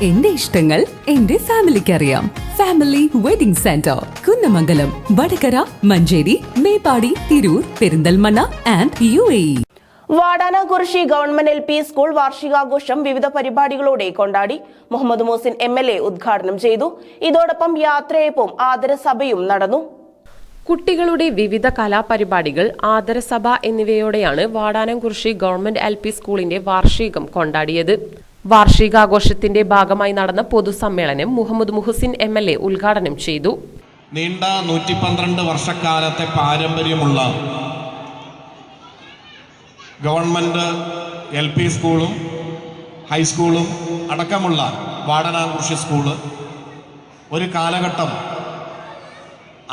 എന്റെ ഇഷ്ടങ്ങൾ എന്റെ ഫാമിലിക്ക് അറിയാം. Family wedding centre, Kunnamangalam, Vadakara, Manjeri, Meppadi, Tirur, Perinthalmanna and UAE. Vadanamkurussi government LP school വാർഷികാഘോഷം വിവിധ പരിപാടികളോടെ കൊണ്ടാടി. മുഹമ്മദ് മുഹസിൻ MLA ഉദ്ഘാടനം ചെയ്തു. ഇതോടൊപ്പം യാത്രയപ്പും ആദരസഭയും നടന്നു. കുട്ടികളുടെ വിവിധ കലാപരിപാടികൾ, ആദരസഭ എന്നിവയോടെയാണ് വാടാനംകുറിശി ഗവൺമെന്റ് LP സ്കൂളിന്റെ വാർഷികം കൊണ്ടാടിയത്. വാർഷികാഘോഷത്തിന്റെ ഭാഗമായി നടന്ന പൊതുസമ്മേളനം മുഹമ്മദ് മുഹസിൻ MLA ഉദ്ഘാടനം ചെയ്തു. നീണ്ട 112 വർഷക്കാലത്തെ പാരമ്പര്യമുള്ള ഗവൺമെന്റ് LP സ്കൂളും ഹൈസ്കൂളും അടക്കമുള്ള വാടാനംകുറിശി സ്കൂള് ഒരു കാലഘട്ടം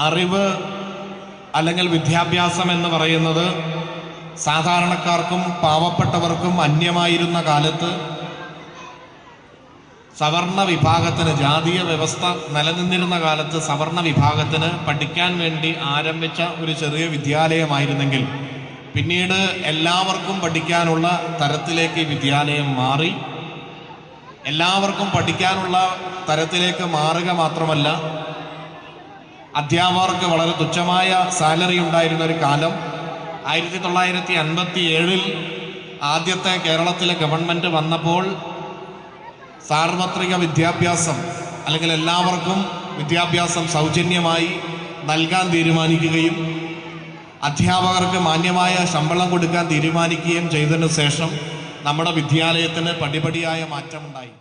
അറിവ് അല്ലെങ്കിൽ വിദ്യാഭ്യാസം എന്ന് പറയുന്നത് സാധാരണക്കാർക്കും പാവപ്പെട്ടവർക്കും അന്യമായിരുന്ന കാലത്ത് സവർണ വിഭാഗത്തിന്, ജാതീയ വ്യവസ്ഥ നിലനിന്നിരുന്ന കാലത്ത് സവർണ വിഭാഗത്തിന് പഠിക്കാൻ വേണ്ടി ആരംഭിച്ച ഒരു ചെറിയ വിദ്യാലയമായിരുന്നെങ്കിൽ പിന്നീട് എല്ലാവർക്കും പഠിക്കാനുള്ള തരത്തിലേക്ക് വിദ്യാലയം മാറി. എല്ലാവർക്കും പഠിക്കാനുള്ള തരത്തിലേക്ക് മാറുക മാത്രമല്ല, അധ്യാപകർക്ക് വളരെ തുച്ഛമായ സാലറി ഉണ്ടായിരുന്ന ഒരു കാലം 1957 ആദ്യത്തെ കേരളത്തിലെ ഗവൺമെൻറ് വന്നപ്പോൾ സാർവത്രിക വിദ്യാഭ്യാസം അല്ലെങ്കിൽ എല്ലാവർക്കും വിദ്യാഭ്യാസം സൗജന്യമായി നൽകാൻ തീരുമാനിക്കുകയും അധ്യാപകർക്ക് മാന്യമായ ശമ്പളം കൊടുക്കാൻ തീരുമാനിക്കുകയും ചെയ്തതിനു ശേഷം നമ്മുടെ വിദ്യാലയത്തിന് പടിപടിയായ മാറ്റമുണ്ടായി.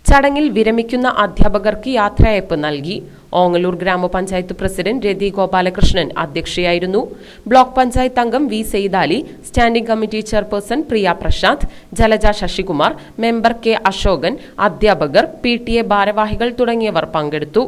ചടങ്ങിൽ വിരമിക്കുന്ന അധ്യാപകർക്ക് യാത്രയയപ്പ് നൽകി. ഓങ്ങല്ലൂർ ഗ്രാമപഞ്ചായത്ത് പ്രസിഡന്റ് രതി ഗോപാലകൃഷ്ണൻ അധ്യക്ഷയായിരുന്നു. ബ്ലോക്ക് പഞ്ചായത്ത് അംഗം V Saidali, standing committee chairperson Priya Prashanth, Jalaja Sasikumar, member K Ashokan, അധ്യാപകർ, PTA ഭാരവാഹികൾ തുടങ്ങിയവർ പങ്കെടുത്തു.